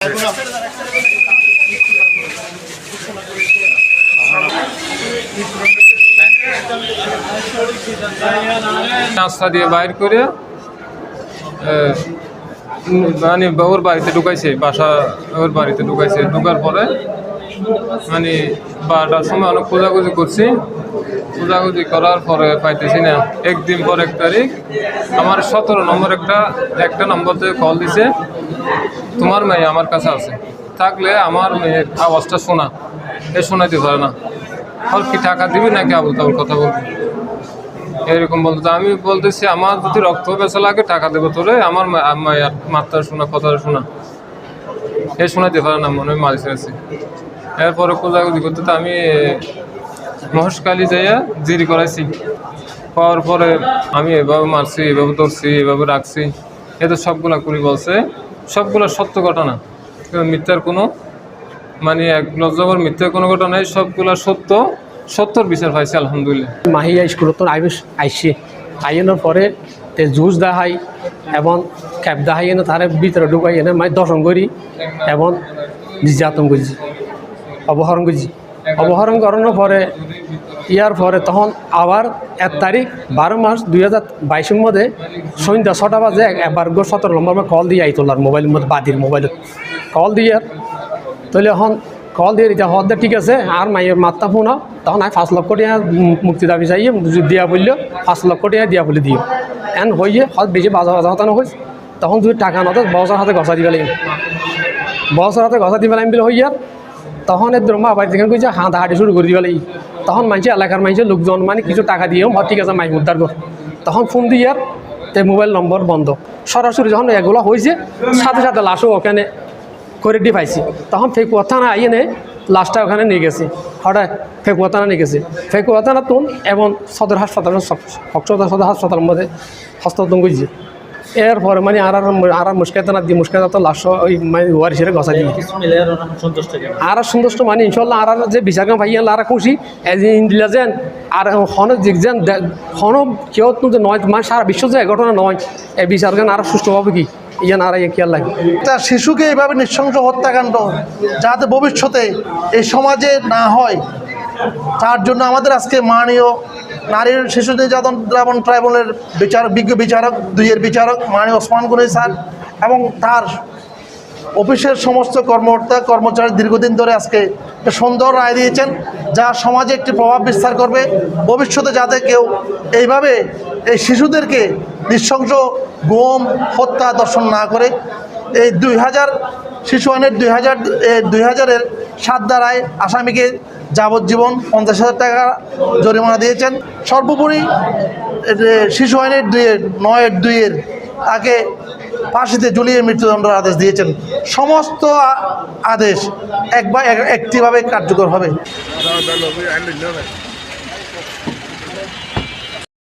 রাস্তা দিয়ে বাইর করে মানে ওর বাড়িতে ঢুকাইছে, বাসা ওর বাড়িতে ঢুকাইছে। ঢুকার পরে মানে 12টার সময় অনেক খোঁজাখুঁজি করছি। খোঁজাখুঁজি করার পরে পাইতেছি না। একদিন পর 1 তারিখ আমার 17 নম্বর একটা নম্বর থেকে কল দিছে, তোমার মেয়ে আমার কাছে আছে, থাকলে আমার মেয়ের আওয়াজটা শোনা, শোনাইতে পারে না, আর কি টাকা দিবি নাকি আবুল তাবুল কথা বলবি, এরকম বলতো। আমি বলতেছি আমার যদি রক্ত বেচা লাগে টাকা দেবো তোরে, আমার মায়ের মাত্রা শোনা, কথা শোনা, শোনাইতে পারে না, মনে হয় মারি ফেলেছি। এরপরে খোঁজাখুঁজি করতে তো আমি মহেশখালী যাইয়া জিরি করাইছি। পাওয়ার পরে আমি এভাবে মারছি, এভাবে ধরছি, এভাবে রাখছি, এ তো সবগুলা করি বলছে। সবগুলো সত্য ঘটনা, মিথ্যার কোনো মানে এক লজ্জাকর মিথ্যার কোনো ঘটনা নেই, সবগুলা সত্যর বিচার পাইছে আলহামদুলিল্লাহ। মাহিয়া স্কুলত আইসি আইনের পরে তে জুস দেখাই এবং ক্যাব দেখাই এনে তার ভিতরে ঢুকাই এনে মানে দর্শন করি এবং নির্যাতন করছি, অপহরণ করছি। অপহরণ করানোর পরে ইয়ার পরে তখন আবার 1 তারিখ 12 মাস 2022-এর মধ্যে সন্ধ্যা 6টা বাজে একবার 17 নম্বর কল দিয়ে আইতলার মোবাইলের মধ্যে, বাদির মোবাইলত কল দিয়ে তাহলে এখন কল দিয়ে দিতে হদ ঠিক আছে। আর মাইয়ের মাত্রা ফোনা তখন আমি 5 লক্ষ টাকা মুক্তি দাবি চাইয়ে দিয়া বললো 5 লক্ষ টাকা দিয়া বলে দিও এন হইয়ে হদ বেশি বাজা হতানো হয়েছে। তখন যদি টাকা নতো বছর হাতে ঘষা দিবে লাগবে, বছর হাতে ঘষা দিবে লাগবে হইয়া তখন এর মা বাড়ি থেকে কইছে হাঁটাহাঁটি শুরু করে দিবে লাগি। তখন মানছে এলাকার মানছে লোকজন মানে কিছু টাকা দিয়েও ঠিক আছে মাইক উদ্ধার কর। তখন ফোন দিয়ে তে মোবাইল নম্বর বন্ধ। সরাসরি যখন এগুলো হয়েছে সাথে সাথে লাশও ওখানে করে দিয়ে পাইছি। তখন ফেকুয়া থানা আইনে লাশটা ওখানে নিয়ে গেছে, হঠাৎ ফেকুয়া থানা নিয়ে গেছে। ফেকুয়া থানা তুন এবং সদর হাসপাতাল সদর হাসপাতালের মধ্যে হস্তান্তর করছে। এরপরে মানে আর মুস্কাইতানা দিয়ে মুস্কাইতা লাশ ওই মানে ওয়ার হিসেবে গছা দিয়ে আর সন্তুষ্ট মানে ইনশাল্লাহ আর যে বিচার কাম ভাই আর খুশি এজ ইন্ডিয়া যেন আর হন যেন হন কেউ যে নয় মানে সারা বিশ্ব যে ঘটনা নয় এই বিচার গান আর সুষ্ঠু হবে কি ইয়ান আর খেয়াল লাগে। একটা শিশুকে এইভাবে নৃশংস হত্যাকাণ্ড যাতে ভবিষ্যতে এই সমাজে না হয় তার জন্য আমাদের আজকে মাননীয় নারী শিশু নির্যাতন ট্রাইব্যুনালের বিজ্ঞ বিচারক 2-এর বিচারক মাননীয় ওসমান গনি স্যার এবং তার অফিসের সমস্ত কর্মচারী দীর্ঘদিন ধরে আজকে একটা সুন্দর রায় দিয়েছেন, যা সমাজে একটি প্রভাব বিস্তার করবে। ভবিষ্যতে যাতে কেউ এইভাবে এই শিশুদেরকে নৃশংস গুম হত্যা দর্শন না করে। এই 2000 শিশু আইনের 2000-এর 7 ধারায় আসামিকে যাবজ্জীবন 50,000 টাকা জরিমানা দিয়েছেন। সর্বোপরি শিশু আইনের 9-2-এর তাকে ফাঁসিতে ঝুলিয়ে মৃত্যুদণ্ডের আদেশ দিয়েছেন। সমস্ত আদেশ একটিভাবে কার্যকর হবে।